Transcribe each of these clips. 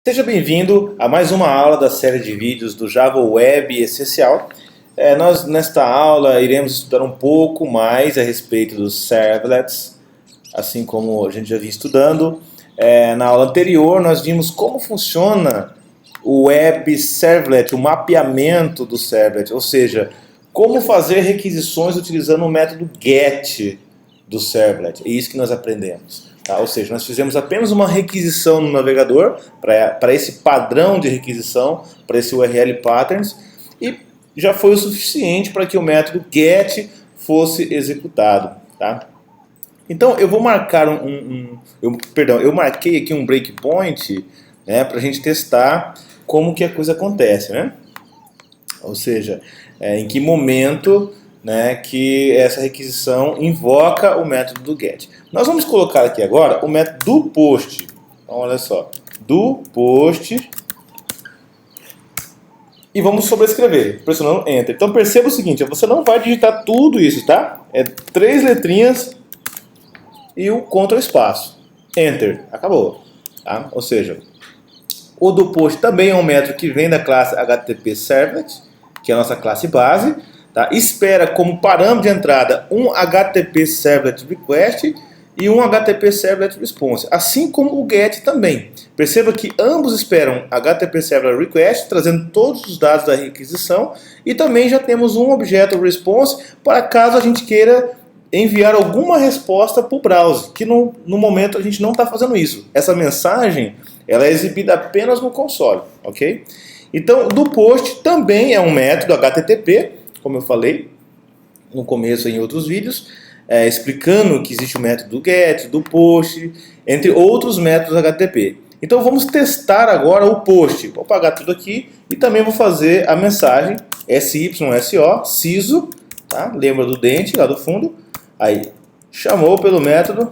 Seja bem-vindo a mais uma aula da série de vídeos do Java Web Essencial. Nós, nesta aula, iremos estudar um pouco mais a respeito dos servlets, assim como a gente já vinha estudando. Na aula anterior, nós vimos como funciona o Web Servlet, o mapeamento do servlet, ou seja, como fazer requisições utilizando o método GET do servlet. É isso que nós aprendemos. Tá? Ou seja, nós fizemos apenas uma requisição no navegador para esse padrão de requisição, para esse URL patterns, e já foi o suficiente para que o método GET fosse executado. Tá? Então eu vou marcar eu marquei aqui um breakpoint, né, para a gente testar como que a coisa acontece, né? Ou seja, em que momento, né, que essa requisição invoca o método do GET. Nós vamos colocar aqui agora o método do POST. Então, olha só, do POST, e vamos sobrescrever, pressionando Enter. Então perceba o seguinte, você não vai digitar tudo isso, tá? É 3 letrinhas e o Ctrl espaço. Enter, acabou. Tá? Ou seja, o do POST também é um método que vem da classe HTTP Servlet, que é a nossa classe base. Tá? Espera como parâmetro de entrada um HTTP Servlet Request e um HTTP Servlet Response, assim como o GET também. Perceba que ambos esperam HTTP Servlet Request, trazendo todos os dados da requisição, e também já temos um objeto Response para caso a gente queira enviar alguma resposta para o browser, que no momento a gente não está fazendo isso. Essa mensagem ela é exibida apenas no console, ok? Então, do POST também é um método HTTP, como eu falei no começo em outros vídeos, explicando que existe o método do GET, do POST, entre outros métodos HTTP. Então vamos testar agora o POST. Vou apagar tudo aqui e também vou fazer a mensagem SYSO, CISO, tá? Lembra do dente lá do fundo? Aí, chamou pelo método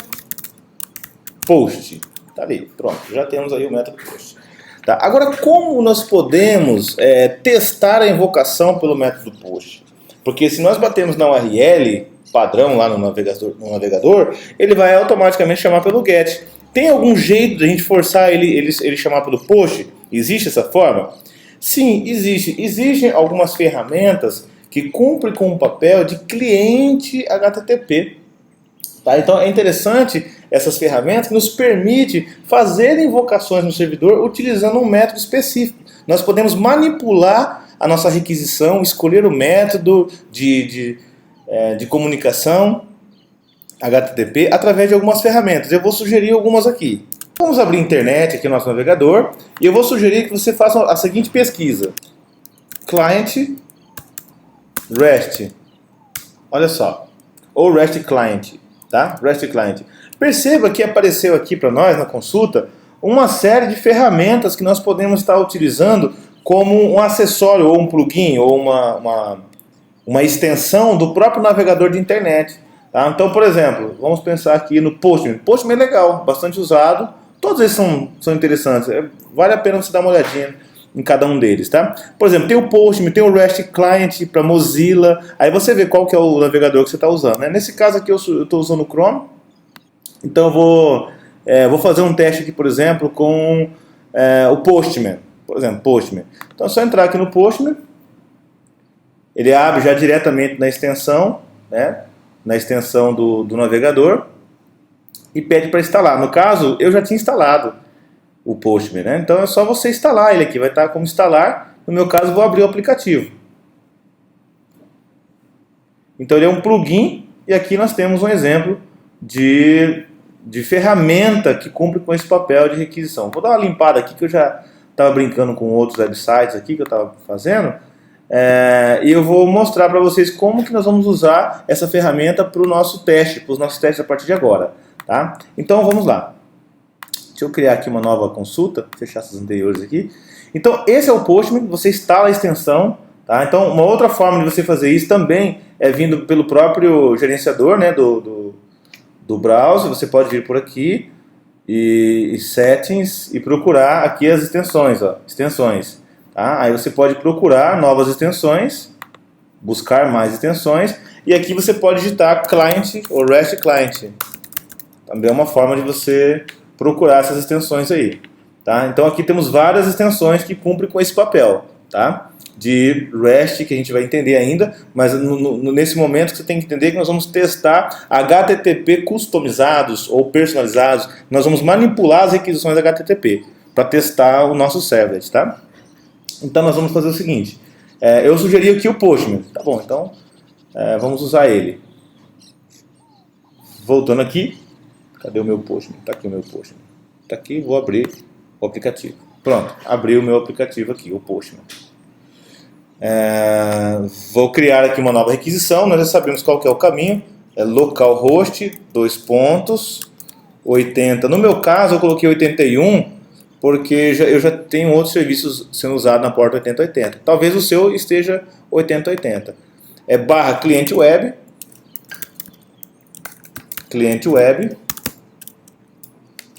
POST. Tá ali, pronto, já temos aí o método POST. Tá? Agora, como nós podemos testar a invocação pelo método POST? Porque se nós batemos na URL padrão lá no navegador, ele vai automaticamente chamar pelo GET. Tem algum jeito de a gente forçar ele chamar pelo POST? Existe essa forma? Sim, existe. Existem algumas ferramentas que cumprem com o papel de cliente HTTP. Tá? Então é interessante essas ferramentas que nos permitem fazer invocações no servidor utilizando um método específico. Nós podemos manipular a nossa requisição, escolher o método de comunicação HTTP através de algumas ferramentas. Eu vou sugerir algumas aqui. Vamos abrir a internet aqui no nosso navegador e eu vou sugerir que você faça a seguinte pesquisa. Client REST. Olha só. Ou REST Client. Tá? REST Client. Perceba que apareceu aqui para nós na consulta uma série de ferramentas que nós podemos estar utilizando como um acessório ou um plugin ou uma extensão do próprio navegador de internet. Tá? Então, por exemplo, vamos pensar aqui no Postman. Postman é legal, bastante usado. Todos eles são interessantes. Vale a pena você dar uma olhadinha em cada um deles. Tá? Por exemplo, tem o Postman, tem o REST Client para Mozilla. Aí você vê qual que é o navegador que você está usando. Né? Nesse caso aqui eu estou usando o Chrome. Então eu vou fazer um teste aqui, por exemplo, com o Postman. Por exemplo, Postman. Então é só entrar aqui no Postman. Ele abre já diretamente na extensão, né? Na extensão do navegador e pede para instalar. No caso, eu já tinha instalado o Postman, né? Então é só você instalar ele aqui. Vai estar como instalar. No meu caso, vou abrir o aplicativo. Então ele é um plugin e aqui nós temos um exemplo de ferramenta que cumpre com esse papel de requisição. Vou dar uma limpada aqui que eu já estava brincando com outros websites aqui que eu estava fazendo. E eu vou mostrar para vocês como que nós vamos usar essa ferramenta para o nosso teste, para os nossos testes a partir de agora. Tá? Então vamos lá. Deixa eu criar aqui uma nova consulta, fechar essas anteriores aqui. Então esse é o Postman, você instala a extensão. Tá? Então uma outra forma de você fazer isso também é vindo pelo próprio gerenciador, né, do browser. Você pode vir por aqui e Settings e procurar aqui as extensões. Ó, extensões. Tá? Aí você pode procurar novas extensões, buscar mais extensões, e aqui você pode digitar Client ou REST Client. Também é uma forma de você procurar essas extensões aí. Tá? Então aqui temos várias extensões que cumprem com esse papel, tá? De REST, que a gente vai entender ainda, mas nesse momento você tem que entender que nós vamos testar HTTP customizados ou personalizados. Nós vamos manipular as requisições HTTP para testar o nosso servlet, tá? Então nós vamos fazer o seguinte, eu sugeri aqui o Postman, tá bom, então vamos usar ele. Voltando aqui, cadê o meu Postman? Tá aqui o meu Postman. Tá aqui, vou abrir o aplicativo. Pronto, abri o meu aplicativo aqui, o Postman. Vou criar aqui uma nova requisição, nós já sabemos qual que é o caminho, localhost, 80, no meu caso eu coloquei 81, porque eu já tenho outros serviços sendo usados na porta 8080, talvez o seu esteja 8080, barra cliente web,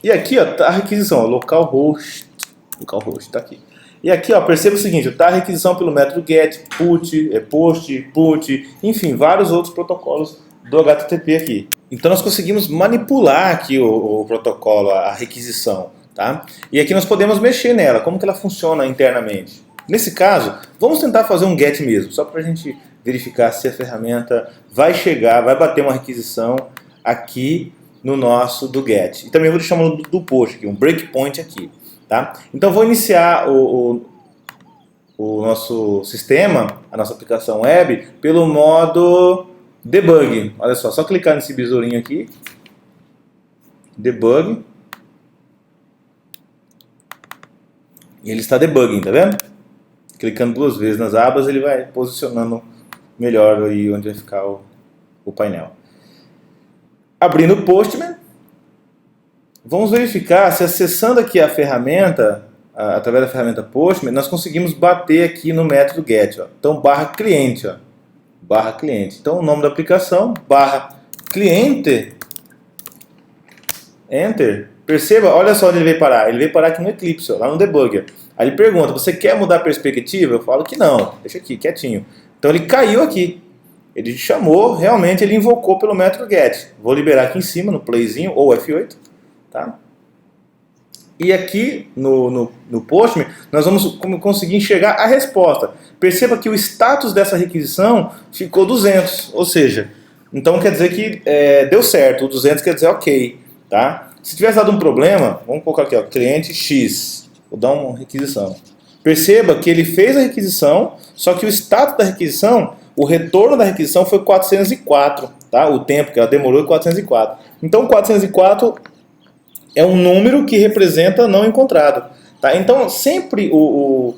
e aqui ó, tá a requisição, localhost, tá aqui. E aqui, ó, perceba o seguinte, está a requisição pelo método GET, PUT, enfim, vários outros protocolos do HTTP aqui. Então nós conseguimos manipular aqui o protocolo, a requisição, tá? E aqui nós podemos mexer nela, como que ela funciona internamente. Nesse caso, vamos tentar fazer um GET mesmo, só para a gente verificar se a ferramenta vai chegar, vai bater uma requisição aqui no nosso do GET. E também vou deixar um do POST aqui, um breakpoint aqui. Tá? Então vou iniciar o nosso sistema, a nossa aplicação web, pelo modo debug. Olha só clicar nesse besourinho aqui, debug, e ele está debugging, tá vendo? Clicando duas vezes nas abas, ele vai posicionando melhor aí onde vai ficar o painel. Abrindo o Postman, vamos verificar se acessando aqui a ferramenta, através da ferramenta Postman, nós conseguimos bater aqui no método GET. Ó. Então, barra cliente. Ó. Barra cliente. Então, o nome da aplicação, barra cliente, enter. Perceba, olha só onde ele veio parar. Ele veio parar aqui no Eclipse, ó, lá no debugger. Aí ele pergunta, você quer mudar a perspectiva? Eu falo que não, deixa aqui, quietinho. Então, ele caiu aqui. Ele chamou, realmente ele invocou pelo método GET. Vou liberar aqui em cima, no playzinho, ou F8. Tá? E aqui no Postman nós vamos conseguir enxergar a resposta. Perceba que o status dessa requisição ficou 200, ou seja, então quer dizer que deu certo, o 200 quer dizer ok. Tá? Se tivesse dado um problema, vamos colocar aqui, ó, cliente X, vou dar uma requisição. Perceba que ele fez a requisição, só que o status da requisição, o retorno da requisição foi 404, tá? O tempo que ela demorou é 404. Então 404 é um número que representa não encontrado. Tá? Então, sempre o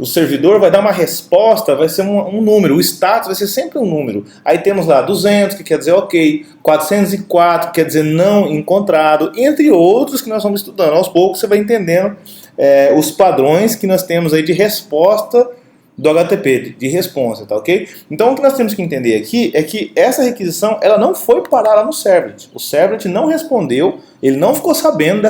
servidor vai dar uma resposta, vai ser um número. O status vai ser sempre um número. Aí temos lá 200, que quer dizer ok, 404, que quer dizer não encontrado, entre outros que nós vamos estudando. Aos poucos você vai entendendo os padrões que nós temos aí de resposta do HTTP, de resposta, tá ok? Então o que nós temos que entender aqui é que essa requisição, ela não foi parar lá no servlet. O servlet não respondeu, ele não ficou sabendo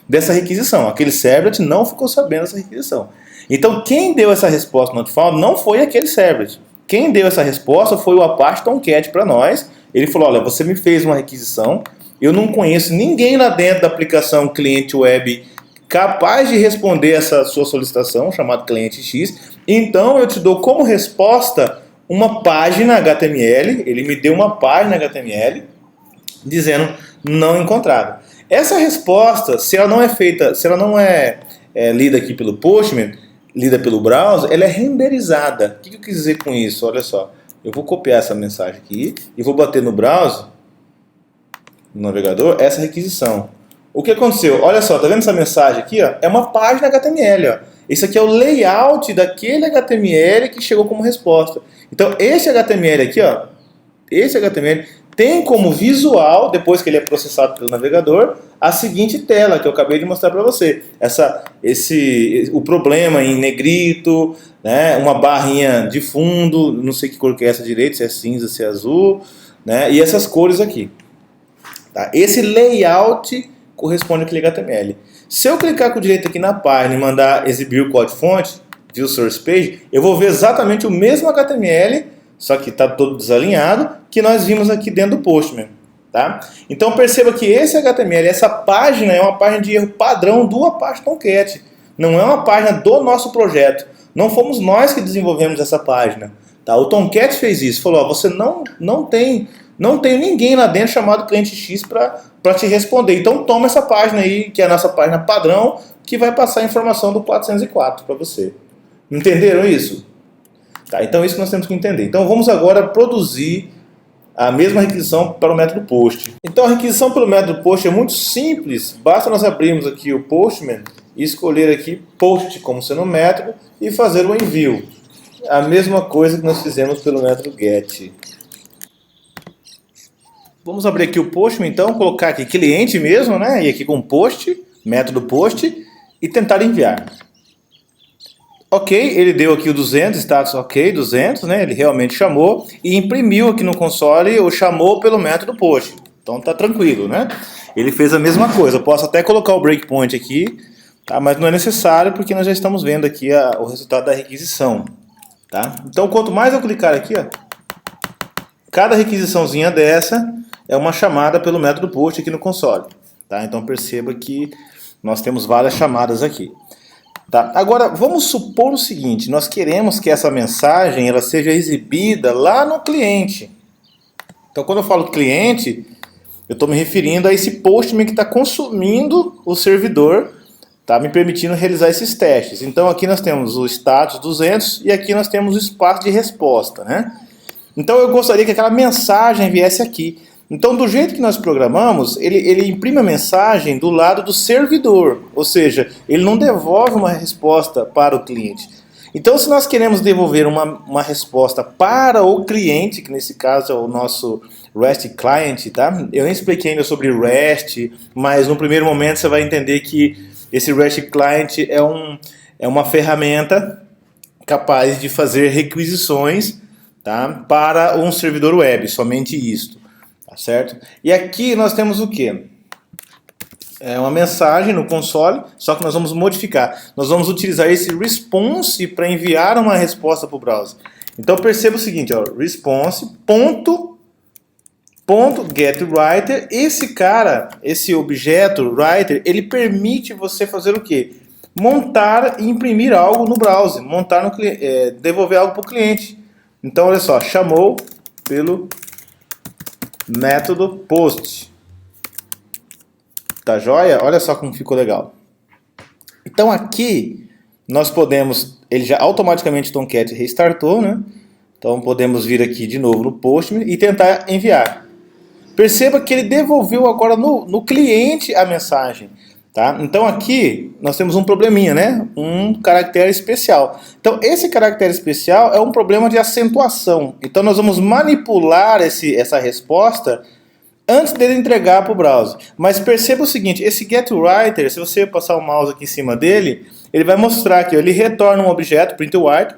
dessa requisição. Aquele servlet não ficou sabendo dessa requisição. Então quem deu essa resposta no notifound não foi aquele servlet. Quem deu essa resposta foi o Apache Tomcat para nós. Ele falou, olha, você me fez uma requisição, eu não conheço ninguém lá dentro da aplicação cliente web capaz de responder essa sua solicitação, chamado cliente X, então eu te dou como resposta uma página HTML, ele me deu uma página HTML dizendo não encontrado. Essa resposta, se ela não é feita, se ela não é lida aqui pelo Postman, lida pelo browser, ela é renderizada. O que eu quis dizer com isso? Olha só, eu vou copiar essa mensagem aqui e vou bater no browser, no navegador, essa requisição. O que aconteceu? Olha só, tá vendo essa mensagem aqui? Ó? É uma página HTML. Ó. Esse aqui é o layout daquele HTML que chegou como resposta. Então, esse HTML aqui, ó, esse HTML tem como visual, depois que ele é processado pelo navegador, a seguinte tela que eu acabei de mostrar para você. O problema em negrito, né, uma barrinha de fundo, não sei que cor que é essa direito, se é cinza, se é azul, né, e essas cores aqui. Tá? Esse layout corresponde àquele HTML. Se eu clicar com o direito aqui na página e mandar exibir o código-fonte, view source page, eu vou ver exatamente o mesmo HTML, só que está todo desalinhado, que nós vimos aqui dentro do Postman. Tá? Então perceba que esse HTML, essa página é uma página de erro padrão do Apache Tomcat. Não é uma página do nosso projeto. Não fomos nós que desenvolvemos essa página. Tá? O Tomcat fez isso. Falou, ó, você não tem ninguém lá dentro chamado cliente X para te responder. Então toma essa página aí, que é a nossa página padrão, que vai passar a informação do 404 para você. Entenderam isso? Tá, então é isso que nós temos que entender. Então vamos agora produzir a mesma requisição para o método post. Então a requisição pelo método post é muito simples. Basta nós abrirmos aqui o Postman e escolher aqui post como sendo o método e fazer o envio. A mesma coisa que nós fizemos pelo método get. Vamos abrir aqui o Postman, então, colocar aqui cliente mesmo, né? E aqui com post, método post, e tentar enviar. Ok, ele deu aqui o 200, status ok, 200, né? Ele realmente chamou e imprimiu aqui no console ou chamou pelo método post. Então tá tranquilo, né? Ele fez a mesma coisa. Eu posso até colocar o breakpoint aqui, tá? Mas não é necessário porque nós já estamos vendo aqui o resultado da requisição. Tá? Então quanto mais eu clicar aqui, ó, cada requisiçãozinha dessa é uma chamada pelo método post aqui no console. Tá? Então perceba que nós temos várias chamadas aqui. Tá? Agora vamos supor o seguinte, nós queremos que essa mensagem ela seja exibida lá no cliente. Então quando eu falo cliente, eu estou me referindo a esse Postman que está consumindo o servidor, tá me permitindo realizar esses testes. Então aqui nós temos o status 200 e aqui nós temos o espaço de resposta, né? Então eu gostaria que aquela mensagem viesse aqui. Então do jeito que nós programamos, ele imprime a mensagem do lado do servidor, ou seja, ele não devolve uma resposta para o cliente. Então se nós queremos devolver uma resposta para o cliente, que nesse caso é o nosso REST Client, tá? Eu nem expliquei ainda sobre REST, mas no primeiro momento você vai entender que esse REST Client é uma ferramenta capaz de fazer requisições, tá, para um servidor web, somente isto. Tá certo? E aqui nós temos o que? É uma mensagem no console, só que nós vamos modificar. Nós vamos utilizar esse response para enviar uma resposta para o browser. Então perceba o seguinte, ó, response.getWriter. Esse objeto writer, ele permite você fazer o quê? Montar e imprimir algo no browser, devolver algo para o cliente. Então olha só, chamou pelo método post. Tá joia? Olha só como ficou legal. Então aqui nós podemos, ele já automaticamente o Tomcat restartou, né? Então podemos vir aqui de novo no Postman e tentar enviar. Perceba que ele devolveu agora no cliente a mensagem. Tá? Então aqui nós temos um probleminha, né? Um caractere especial. Então esse caractere especial é um problema de acentuação. Então nós vamos manipular essa resposta antes dele entregar para o browser. Mas perceba o seguinte, esse getWriter, se você passar o mouse aqui em cima dele, ele vai mostrar que ele retorna um objeto, printWrite,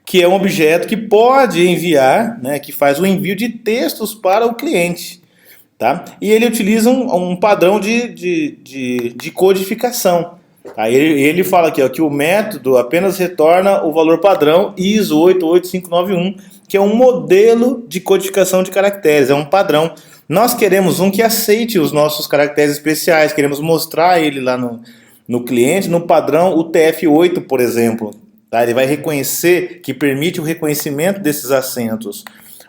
que é um objeto que pode enviar, né, que faz o envio de textos para o cliente. Tá? E ele utiliza um padrão de codificação. Aí ele fala aqui, ó, que o método apenas retorna o valor padrão ISO 88591, que é um modelo de codificação de caracteres, é um padrão. Nós queremos um que aceite os nossos caracteres especiais, queremos mostrar ele lá no cliente, no padrão UTF-8, por exemplo. Tá? Ele vai reconhecer, que permite o reconhecimento desses acentos.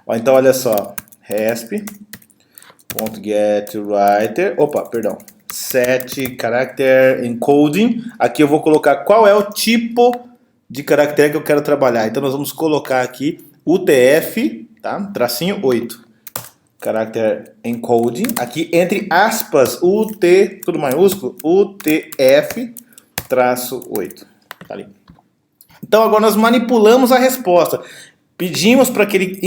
Ó, então olha só, resp.getWriter, set character encoding. Aqui eu vou colocar qual é o tipo de caractere que eu quero trabalhar. Então nós vamos colocar aqui UTF, tá? Tracinho 8. Character encoding. Aqui entre aspas, UT, tudo maiúsculo, UTF traço 8. Tá ali. Então agora nós manipulamos a resposta. Pedimos para que ele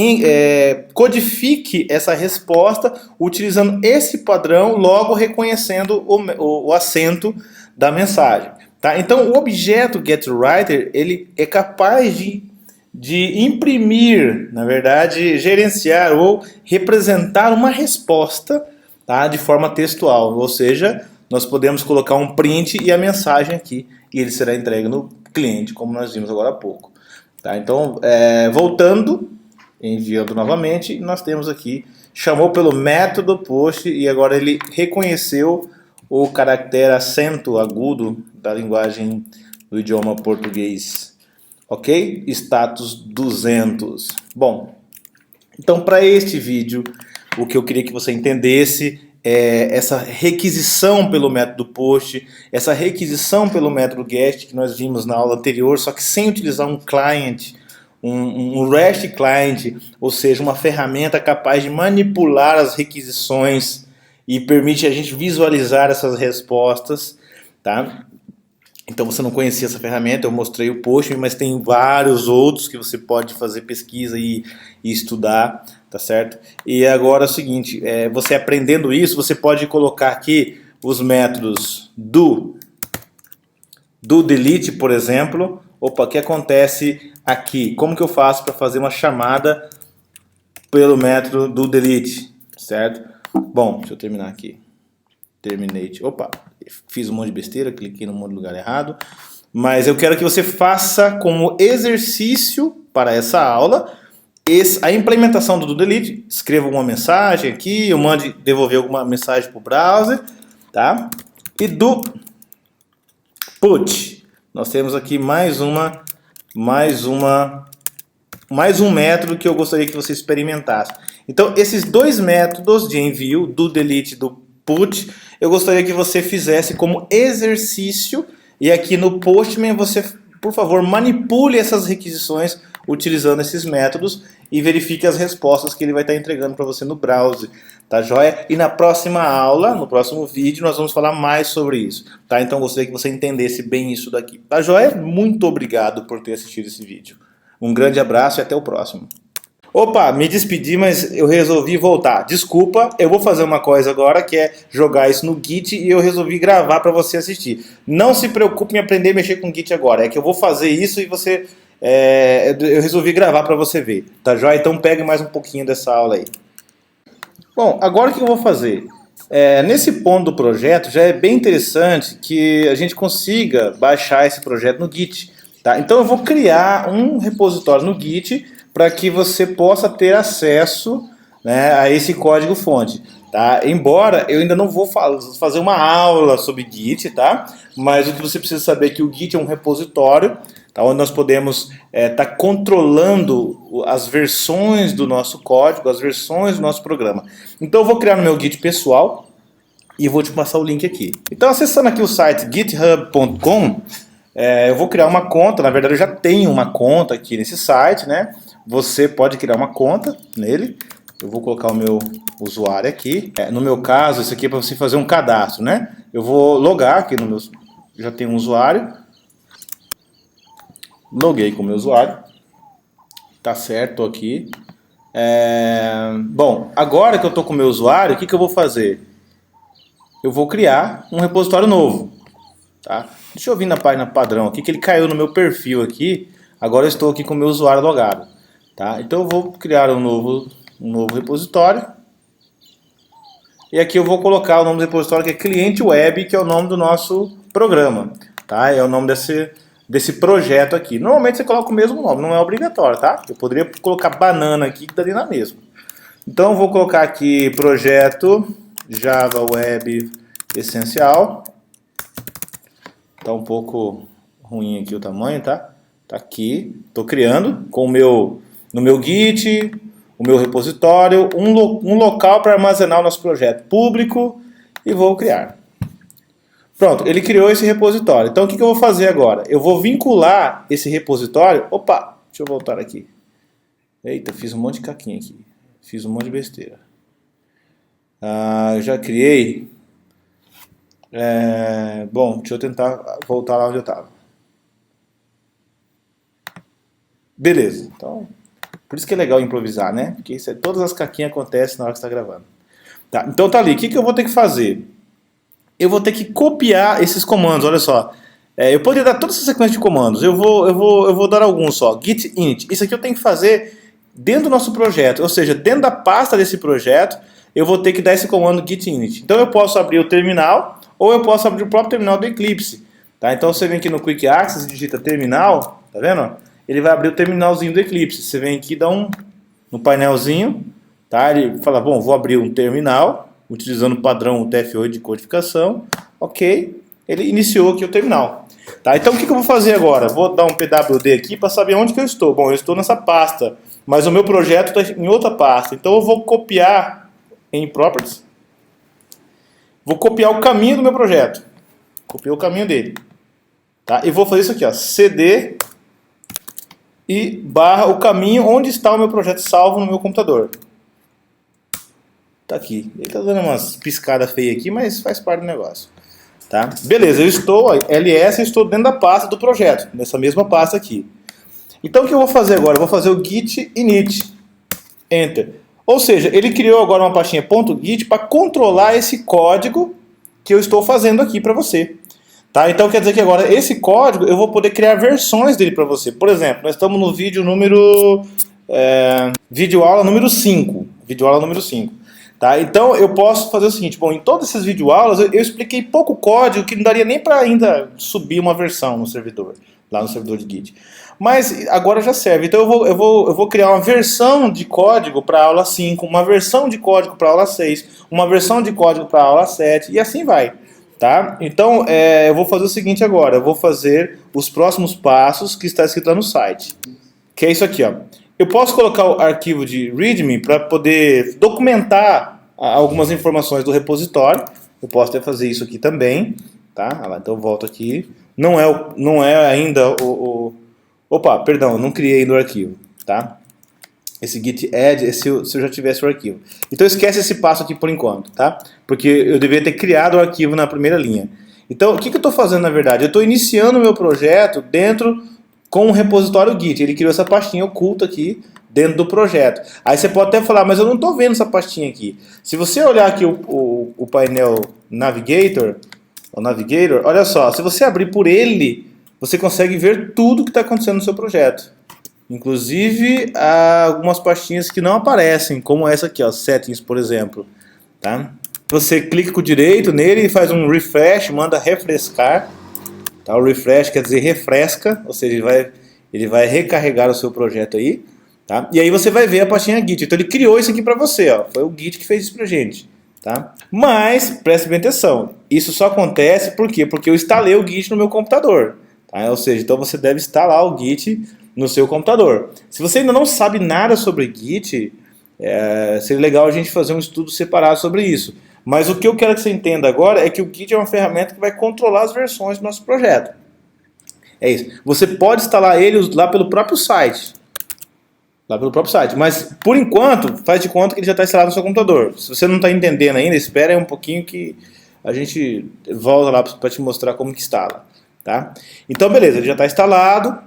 codifique essa resposta utilizando esse padrão, logo reconhecendo o acento da mensagem. Tá? Então o objeto getWriter ele é capaz de imprimir, na verdade, gerenciar ou representar uma resposta, tá, de forma textual. Ou seja, nós podemos colocar um print e a mensagem aqui e ele será entregue no cliente, como nós vimos agora há pouco. Tá, então, voltando, enviando novamente, nós temos aqui chamou pelo método post e agora ele reconheceu o caractere acento agudo da linguagem do idioma português. Ok? Status 200. Bom, então para este vídeo, o que eu queria que você entendesse é essa requisição pelo método post, essa requisição pelo método GET que nós vimos na aula anterior, só que sem utilizar um client, um REST client, ou seja, uma ferramenta capaz de manipular as requisições e permite a gente visualizar essas respostas, tá? Então você não conhecia essa ferramenta, eu mostrei o Postman, mas tem vários outros que você pode fazer pesquisa e estudar, tá certo? E agora é o seguinte, você aprendendo isso, você pode colocar aqui os métodos do delete, por exemplo. Opa, o que acontece aqui? Como que eu faço para fazer uma chamada pelo método do delete, certo? Bom, deixa eu terminar aqui. Terminate. Opa, fiz um monte de besteira, cliquei no lugar errado. Mas eu quero que você faça como exercício para essa aula a implementação do delete. Escreva uma mensagem aqui, eu mande devolver alguma mensagem para o browser, tá? E do put. Nós temos aqui mais um método que eu gostaria que você experimentasse. Então, esses dois métodos de envio, do delete e do put, eu gostaria que você fizesse como exercício, e aqui no Postman você, por favor, manipule essas requisições utilizando esses métodos e verifique as respostas que ele vai estar entregando para você no browser, tá joia? E na próxima aula, no próximo vídeo, nós vamos falar mais sobre isso, tá? Então gostaria que você entendesse bem isso daqui, tá joia? Muito obrigado por ter assistido esse vídeo. Um grande abraço e até o próximo. Opa, me despedi, mas eu resolvi voltar. Desculpa, eu vou fazer uma coisa agora, que é jogar isso no Git, e eu resolvi gravar para você assistir. Não se preocupe em aprender a mexer com o Git agora, é que eu vou fazer isso e você... eu resolvi gravar para você ver, tá joia? Então pegue mais um pouquinho dessa aula aí. Bom, agora o que eu vou fazer? Nesse ponto do projeto, já é bem interessante que a gente consiga baixar esse projeto no Git, tá? Então eu vou criar um repositório no Git para que você possa ter acesso, né, a esse código fonte, tá? Embora eu ainda não vou fazer uma aula sobre Git, tá? Mas o que você precisa saber é que o Git é um repositório, tá? Onde nós podemos estar controlando as versões do nosso código, as versões do nosso programa. Então eu vou criar no meu Git pessoal e vou te passar o link aqui. Então acessando aqui o site github.com, eu vou criar uma conta. Na verdade eu já tenho uma conta aqui nesse site, né? Você pode criar uma conta nele. Eu vou colocar o meu usuário aqui. No meu caso, isso aqui é para você fazer um cadastro, né? Eu vou logar aqui no meu... Já tenho um usuário. Loguei com o meu usuário. Tá certo, tô aqui. Bom, agora que eu tô com o meu usuário, o que eu vou fazer? Eu vou criar um repositório novo, tá? Deixa eu vir na página padrão aqui, que ele caiu no meu perfil aqui. Agora eu estou aqui com o meu usuário logado, tá? Então eu vou criar um novo repositório. E aqui eu vou colocar o nome do repositório, que é cliente web, que é o nome do nosso programa, tá? É o nome desse projeto aqui. Normalmente você coloca o mesmo nome, não é obrigatório, tá? Eu poderia colocar banana aqui, que daria na mesma. Então eu vou colocar aqui projeto Java Web Essencial. Tá um pouco ruim aqui o tamanho, tá? Tá aqui, tô criando com no meu Git, o meu repositório, um local para armazenar o nosso projeto público, e vou criar. Pronto, ele criou esse repositório. Então o que eu vou fazer agora? Eu vou vincular esse repositório... Opa, deixa eu voltar aqui. Eita, fiz um monte de caquinha aqui. Fiz um monte de besteira. Eu já criei... bom, deixa eu tentar voltar lá onde eu estava. Beleza, então... Por isso que é legal improvisar, né? Porque todas as caquinhas acontecem na hora que você está gravando. Tá, então tá ali. O que eu vou ter que fazer? Eu vou ter que copiar esses comandos, olha só. Eu poderia dar toda essa sequência de comandos. Eu vou dar alguns só. Git init. Isso aqui eu tenho que fazer dentro do nosso projeto. Ou seja, dentro da pasta desse projeto, eu vou ter que dar esse comando git init. Então eu posso abrir o terminal, ou eu posso abrir o próprio terminal do Eclipse. Tá? Então você vem aqui no Quick Access, digita terminal, tá vendo? Ele vai abrir o terminalzinho do Eclipse. Você vem aqui, dá no painelzinho, Tá? Ele fala, bom, vou abrir um terminal, utilizando o padrão UTF-8 de codificação. Ok, ele iniciou aqui o terminal. Tá? Então o que eu vou fazer agora? Vou dar um PWD aqui para saber onde que eu estou. Bom, eu estou nessa pasta, mas o meu projeto está em outra pasta. Então eu vou copiar em Properties. Vou copiar o caminho do meu projeto. Copiei o caminho dele. Tá? E vou fazer isso aqui, ó, CD e barra o caminho onde está o meu projeto salvo no meu computador. Tá aqui. Ele tá dando umas piscadas feias aqui, mas faz parte do negócio. Tá? Beleza, eu estou, ó, LS, eu estou dentro da pasta do projeto, nessa mesma pasta aqui. Então o que eu vou fazer agora? Eu vou fazer o git init, enter. Ou seja, ele criou agora uma pastinha .git para controlar esse código que eu estou fazendo aqui para você. Tá? Então quer dizer que agora esse código eu vou poder criar versões dele para você. Por exemplo, nós estamos no vídeo número... videoaula número 5. Videoaula número 5. Tá? Então eu posso fazer o seguinte, bom, em todas essas videoaulas eu expliquei pouco código que não daria nem para ainda subir uma versão no servidor, lá no servidor de Git. Mas agora já serve. Então eu vou criar uma versão de código para a aula 5, uma versão de código para a aula 6, uma versão de código para a aula 7 e assim vai. Tá? Então eu vou fazer o seguinte agora, eu vou fazer os próximos passos que está escrito lá no site. Que é isso aqui, ó. Eu posso colocar o arquivo de README para poder documentar algumas informações do repositório. Eu posso até fazer isso aqui também. Tá? Então eu volto aqui. Não é ainda Opa, perdão, não criei ainda o arquivo. Tá? Esse git add, se eu já tivesse o arquivo. Então esquece esse passo aqui por enquanto. Tá? Porque eu deveria ter criado o arquivo na primeira linha. Então o que eu estou fazendo na verdade? Eu estou iniciando o meu projeto dentro... com o repositório Git. Ele criou essa pastinha oculta aqui dentro do projeto. Aí você pode até falar, mas eu não estou vendo essa pastinha aqui. Se você olhar aqui o painel Navigator, olha só, se você abrir por ele, você consegue ver tudo que está acontecendo no seu projeto. Inclusive algumas pastinhas que não aparecem, como essa aqui, ó, Settings, por exemplo. Tá? Você clica com o direito nele e faz um refresh, manda refrescar. Tá, o refresh quer dizer refresca, ou seja, ele vai recarregar o seu projeto aí. Tá? E aí você vai ver a pastinha Git. Então ele criou isso aqui para você. Ó. Foi o Git que fez isso pra gente. Tá? Mas, preste bem atenção, isso só acontece por quê? Porque eu instalei o Git no meu computador. Tá? Ou seja, então você deve instalar o Git no seu computador. Se você ainda não sabe nada sobre Git, seria legal a gente fazer um estudo separado sobre isso. Mas o que eu quero que você entenda agora é que o Git é uma ferramenta que vai controlar as versões do nosso projeto. É isso. Você pode instalar ele lá pelo próprio site. Mas, por enquanto, faz de conta que ele já está instalado no seu computador. Se você não está entendendo ainda, espera aí um pouquinho que a gente volta lá para te mostrar como que instala. Tá? Então, beleza, ele já está instalado.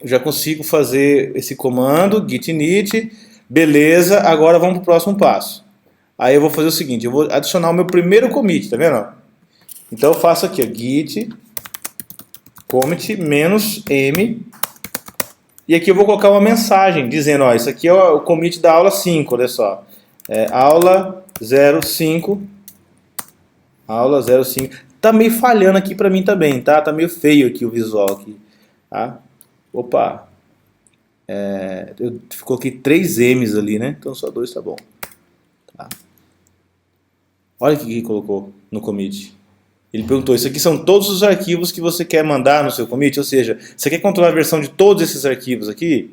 Eu já consigo fazer esse comando, git init. Beleza, agora vamos para o próximo passo. Aí eu vou fazer o seguinte, eu vou adicionar o meu primeiro commit, tá vendo? Então eu faço aqui, ó, git commit -m, e aqui eu vou colocar uma mensagem dizendo, ó, isso aqui é o commit da aula 5, olha só. Aula 05, aula 05. Tá meio falhando aqui pra mim também, tá? Tá meio feio aqui o visual aqui, tá? Opa, eu coloquei 3 M's ali, né? Então só 2 tá bom. Tá. Olha o que ele colocou no commit. Ele perguntou, isso aqui são todos os arquivos que você quer mandar no seu commit? Ou seja, você quer controlar a versão de todos esses arquivos aqui?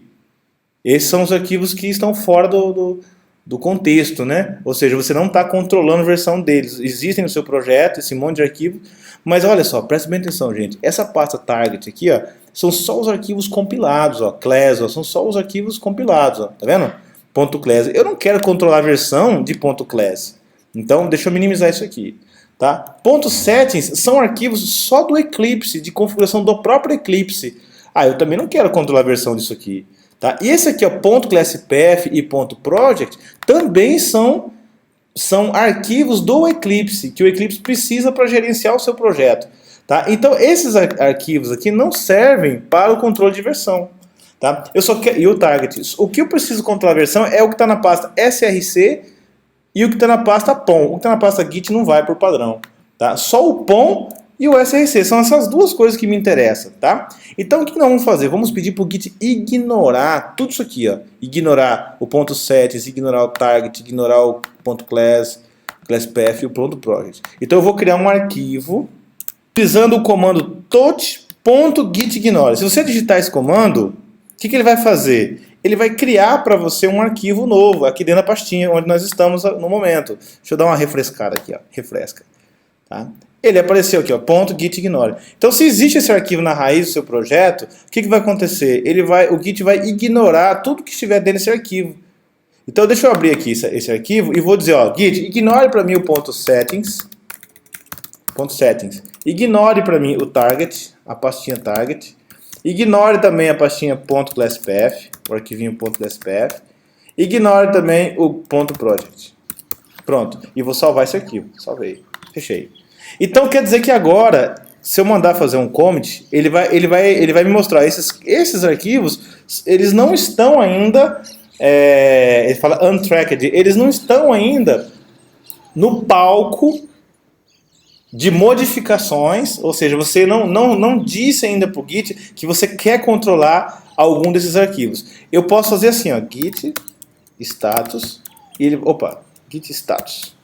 Esses são os arquivos que estão fora do contexto, né? Ou seja, você não está controlando a versão deles. Existem no seu projeto esse monte de arquivos, mas olha só, preste bem atenção, gente. Essa pasta target aqui, ó, são só os arquivos compilados, ó, class, ó, são só os arquivos compilados, ó, tá vendo? .class. Eu não quero controlar a versão de .class. Então, deixa eu minimizar isso aqui. Tá? .settings são arquivos só do Eclipse, de configuração do próprio Eclipse. Eu também não quero controlar a versão disso aqui. Tá? E esse aqui, ó, .classpath e .project, também são arquivos do Eclipse, que o Eclipse precisa para gerenciar o seu projeto. Tá? Então, esses arquivos aqui não servem para o controle de versão. Tá? E o target. O que eu preciso controlar a versão é o que está na pasta src e o que está na pasta POM. O que está na pasta Git não vai por padrão. Tá? Só o POM e o SRC. São essas duas coisas que me interessam, tá? Então, o que nós vamos fazer? Vamos pedir para o Git ignorar tudo isso aqui, ó. Ignorar o ponto .settings, ignorar o target, ignorar o ponto .class, class.path e o ponto .project. Então, eu vou criar um arquivo utilizando o comando tot.gitignore. Se você digitar esse comando, o que ele vai fazer? Ele vai criar para você um arquivo novo, aqui dentro da pastinha onde nós estamos no momento. Deixa eu dar uma refrescada aqui, ó. Refresca. Tá? Ele apareceu aqui, ó, .gitignore. Então, se existe esse arquivo na raiz do seu projeto, o que vai acontecer? O Git vai ignorar tudo que estiver dentro desse arquivo. Então, deixa eu abrir aqui esse arquivo e vou dizer, ó, Git, ignore para mim o .settings. Ignore para mim o target, a pastinha target. Ignore também a pastinha .class.path, o arquivinho .class.path. Ignore também o .project. Pronto. E vou salvar esse arquivo. Salvei. Fechei. Então quer dizer que agora, se eu mandar fazer um commit, ele vai me mostrar esses arquivos, eles não estão ainda, ele fala untracked, eles não estão ainda no palco de modificações, ou seja, você não disse ainda para o Git que você quer controlar algum desses arquivos. Eu posso fazer assim, ó, git status, git status.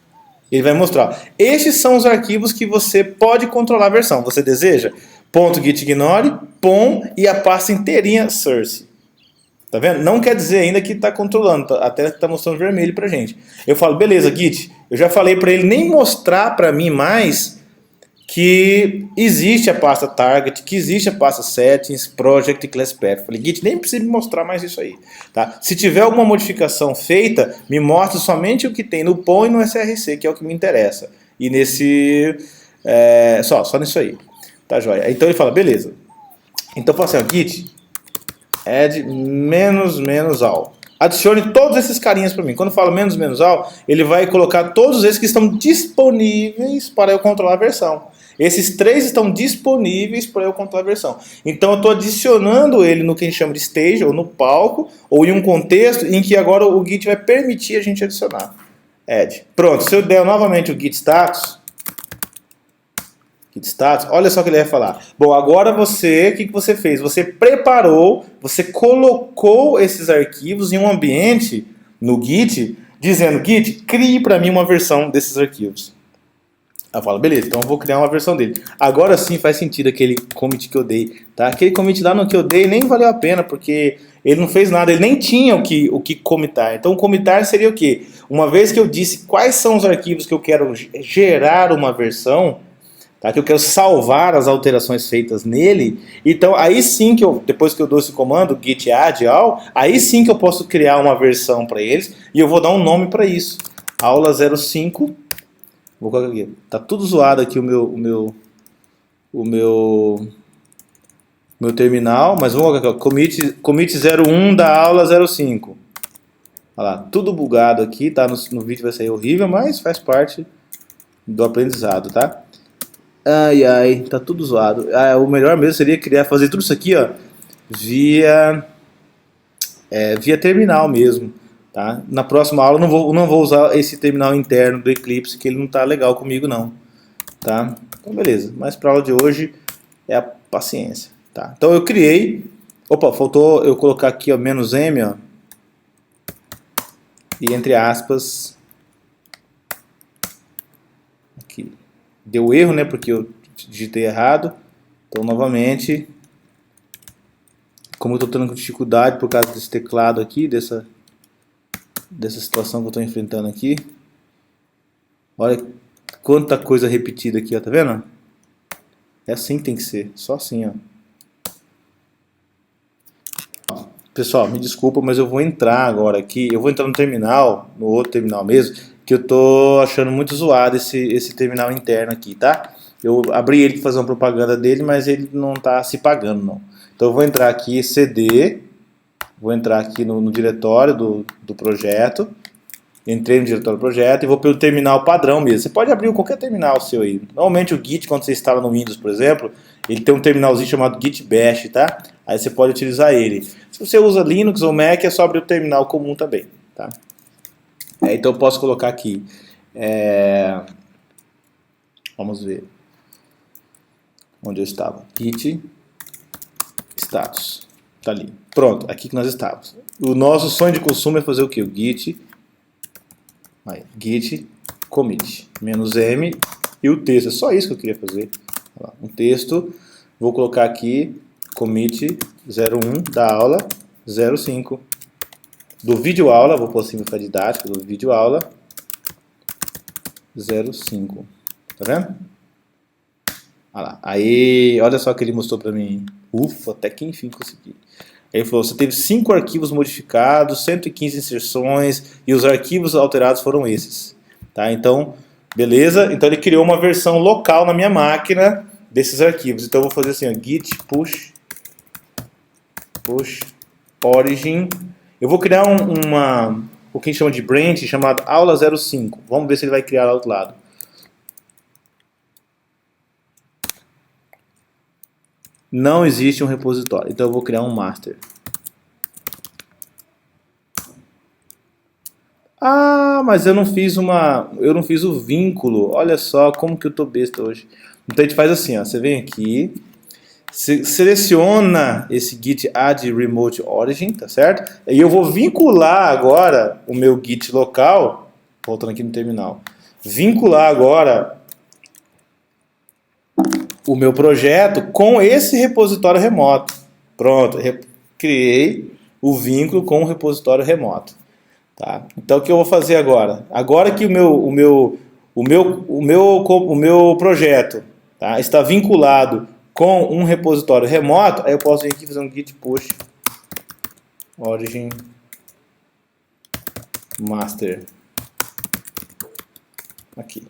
Ele vai mostrar, estes são os arquivos que você pode controlar a versão. Você deseja? .gitignore, pom e a pasta inteirinha source. Tá vendo? Não quer dizer ainda que está controlando, até está mostrando vermelho pra gente. Eu falo, beleza, Git, eu já falei para ele nem mostrar para mim mais que existe a pasta target, que existe a pasta settings, project e class.path. Falei, Git, nem precisa me mostrar mais isso aí. Tá? Se tiver alguma modificação feita, me mostra somente o que tem no POM e no SRC, que é o que me interessa. E nesse... só nisso aí. Tá, joia? Então ele fala, beleza. Então eu falo assim, ó, Git, add -all. Adicione todos esses carinhas para mim. Quando eu falo -all, ele vai colocar todos esses que estão disponíveis para eu controlar a versão. Esses 3 estão disponíveis para eu controlar a versão. Então eu estou adicionando ele no que a gente chama de stage, ou no palco, ou em um contexto em que agora o Git vai permitir a gente adicionar. Add. Pronto, se eu der novamente o git status, olha só o que ele vai falar. Bom, agora o que você fez? Você preparou, você colocou esses arquivos em um ambiente no Git, dizendo, Git, crie para mim uma versão desses arquivos. Eu falo, beleza, então eu vou criar uma versão dele. Agora sim faz sentido aquele commit que eu dei. Tá? Aquele commit lá no que eu dei nem valeu a pena, porque ele não fez nada, ele nem tinha o que commitar. Então o commitar seria o quê? Uma vez que eu disse quais são os arquivos que eu quero gerar uma versão, tá? Que eu quero salvar as alterações feitas nele, então aí sim que depois que eu dou esse comando, git add all, aí sim que eu posso criar uma versão para eles, e eu vou dar um nome para isso. Aula 05. Vou colocar aqui. Tá tudo zoado aqui o meu terminal, mas vamos colocar aqui, commit 01 da aula 05. Olha lá, tudo bugado aqui, tá? No vídeo vai sair horrível, mas faz parte do aprendizado, tá? Ai, tá tudo zoado. O melhor mesmo seria fazer tudo isso aqui, ó, via terminal mesmo. Tá? Na próxima aula eu não vou usar esse terminal interno do Eclipse, que ele não tá legal comigo não. Tá? Então beleza, mas para a aula de hoje é a paciência. Tá? Então eu criei, faltou eu colocar aqui ó, "-m", ó, e entre aspas, aqui, deu erro, né, porque eu digitei errado, então novamente, como eu estou tendo dificuldade por causa desse teclado aqui, dessa situação que eu estou enfrentando aqui. Olha quanta coisa repetida aqui, ó, tá vendo? É assim que tem que ser, só assim, ó. Pessoal, me desculpa, mas eu vou entrar agora aqui, eu vou entrar no outro terminal mesmo, que eu tô achando muito zoado esse terminal interno aqui, tá? Eu abri ele para fazer uma propaganda dele, mas ele não tá se pagando, não. Então eu vou entrar aqui, cd, vou entrar aqui no diretório do projeto, entrei no diretório do projeto e vou pelo terminal padrão mesmo. Você pode abrir qualquer terminal seu aí. Normalmente o Git, quando você instala no Windows, por exemplo, ele tem um terminalzinho chamado Git Bash, tá? Aí você pode utilizar ele. Se você usa Linux ou Mac, é só abrir o terminal comum também, tá? Então eu posso colocar aqui, vamos ver. Onde eu estava? Git status. Tá ali. Pronto, aqui que nós estávamos. O nosso sonho de consumo é fazer o que? O git commit, -m e o texto. É só isso que eu queria fazer. Um texto, vou colocar aqui commit 01 da aula 05. Do vídeo aula, vou pôr assim para ficar didático, do vídeo aula 05. Tá vendo? Olha lá. Aí, olha só o que ele mostrou para mim. Ufa, até que enfim consegui. Ele falou, você teve 5 arquivos modificados, 115 inserções e os arquivos alterados foram esses. Tá? Então, beleza? Então ele criou uma versão local na minha máquina desses arquivos. Então eu vou fazer assim, ó, git push origin. Eu vou criar o que a gente chama de branch chamado aula 05. Vamos ver se ele vai criar lá do outro lado. Não existe um repositório, então eu vou criar um master. Ah, mas eu não fiz o vínculo. Olha só como que eu tô besta hoje. Então a gente faz assim, ó, você vem aqui, seleciona esse git add remote origin, tá certo? E eu vou vincular agora o meu git local, voltando aqui no terminal, vincular agora o meu projeto com esse repositório remoto. Pronto, criei o vínculo com o repositório remoto. Tá? Então o que eu vou fazer agora? Agora que o meu projeto, tá, está vinculado com um repositório remoto, aí eu posso vir aqui e fazer um git push origin master. Aqui.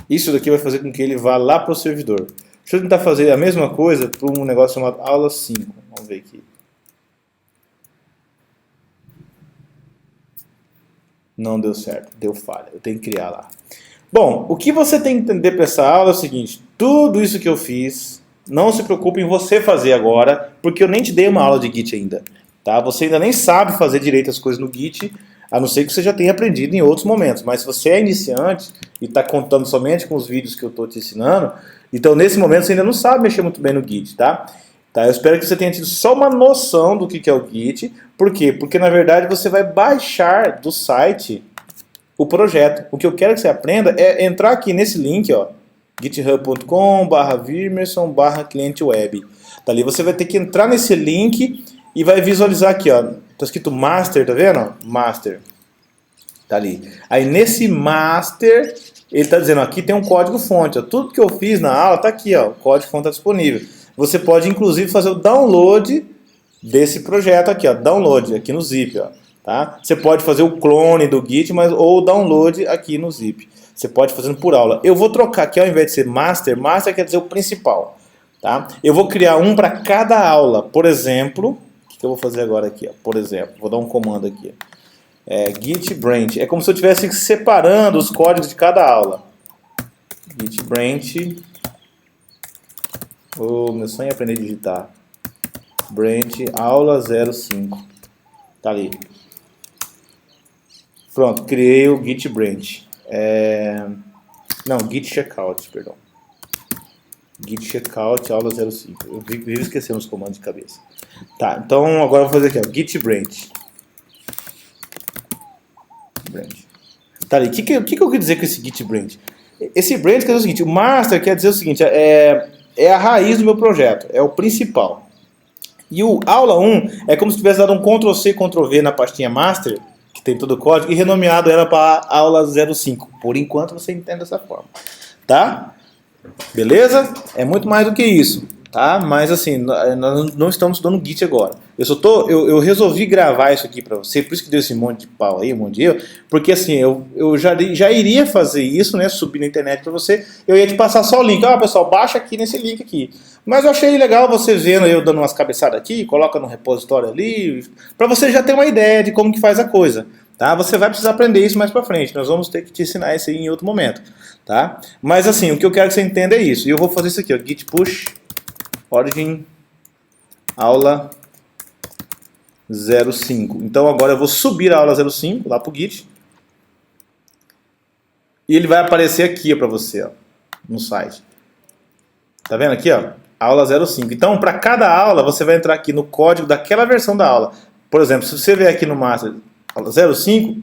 Isso daqui vai fazer com que ele vá lá para o servidor. Deixa eu tentar fazer a mesma coisa para um negócio chamado aula 5. Vamos ver aqui. Não deu certo, deu falha. Eu tenho que criar lá. Bom, o que você tem que entender para essa aula é o seguinte. Tudo isso que eu fiz, não se preocupe em você fazer agora, porque eu nem te dei uma aula de Git ainda. Tá? Você ainda nem sabe fazer direito as coisas no Git, a não ser que você já tenha aprendido em outros momentos. Mas se você é iniciante e está contando somente com os vídeos que eu estou te ensinando, então nesse momento você ainda não sabe mexer muito bem no Git, tá? Eu espero que você tenha tido só uma noção do que é o Git. Por quê? Porque na verdade você vai baixar do site o projeto. O que eu quero que você aprenda é entrar aqui nesse link, ó, github.com/virmerson/cliente web. Tá ali, você vai ter que entrar nesse link e vai visualizar aqui, ó, tá escrito master, tá vendo? Master. Tá ali. Aí nesse master, ele tá dizendo, ó, aqui tem um código fonte, ó, tudo que eu fiz na aula tá aqui, ó, o código fonte tá disponível. Você pode inclusive fazer o download desse projeto aqui, ó, download aqui no zip, ó. Tá? Você pode fazer o clone do Git, ou o download aqui no zip. Você pode fazer por aula. Eu vou trocar aqui, ao invés de ser master, master quer dizer o principal. Tá? Eu vou criar um para cada aula. Por exemplo, o que eu vou fazer agora aqui? Ó? Por exemplo, vou dar um comando aqui. Git branch. É como se eu estivesse separando os códigos de cada aula. Git branch. Oh, meu sonho é aprender a digitar. Branch aula 05. Tá ali. Pronto, criei o Git branch. Não, Git checkout, perdão. Git checkout aula 05. Eu vivo esquecendo os comandos de cabeça. Tá, então agora eu vou fazer aqui, ó, Git branch. Tá ali, o que eu quero dizer com esse Git branch? Esse branch quer dizer o seguinte, o master quer dizer o seguinte, é a raiz do meu projeto, é o principal. E o aula 1 é como se tivesse dado um Ctrl+C, Ctrl+V na pastinha master, que tem todo o código, e renomeado ela para aula 05. Por enquanto você entende dessa forma. Tá? Beleza? É muito mais do que isso. Tá? Mas assim, nós não estamos estudando Git agora. Eu resolvi gravar isso aqui para você, por isso que deu esse monte de pau aí, um monte de erro, porque assim, eu já iria fazer isso, né, subir na internet para você, eu ia te passar só o link, pessoal, baixa aqui nesse link aqui. Mas eu achei legal você vendo eu dando umas cabeçadas aqui, coloca no repositório ali, para você já ter uma ideia de como que faz a coisa. Tá? Você vai precisar aprender isso mais para frente, nós vamos ter que te ensinar isso aí em outro momento. Tá? Mas assim, o que eu quero que você entenda é isso, e eu vou fazer isso aqui, ó, git push origin aula 05. Então agora eu vou subir a aula 05 lá para o Git. e ele vai aparecer aqui para você, ó, no site. Tá vendo aqui, ó? Aula 05. Então, para cada aula, você vai entrar aqui no código daquela versão da aula. Por exemplo, se você vier aqui no Master aula 05,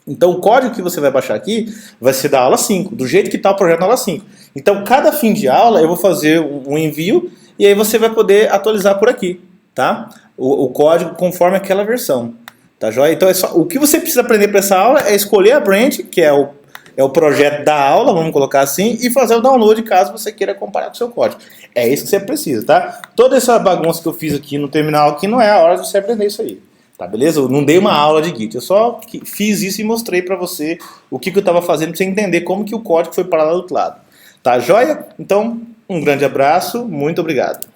então o código que você vai baixar aqui vai ser da aula 5, do jeito que está o projeto na aula 5. Então, cada fim de aula, eu vou fazer um envio e aí você vai poder atualizar por aqui, tá? O código conforme aquela versão, tá joia? Então, o que você precisa aprender para essa aula é escolher a branch, que é o projeto da aula, vamos colocar assim, e fazer o download caso você queira comparar com o seu código. É isso que você precisa, tá? Toda essa bagunça que eu fiz aqui no terminal aqui não é a hora de você aprender isso aí. Tá, beleza? Eu não dei uma aula de Git, eu só fiz isso e mostrei para você o que eu estava fazendo para você entender como que o código foi parar lá do outro lado. Tá joia? Então, um grande abraço, muito obrigado.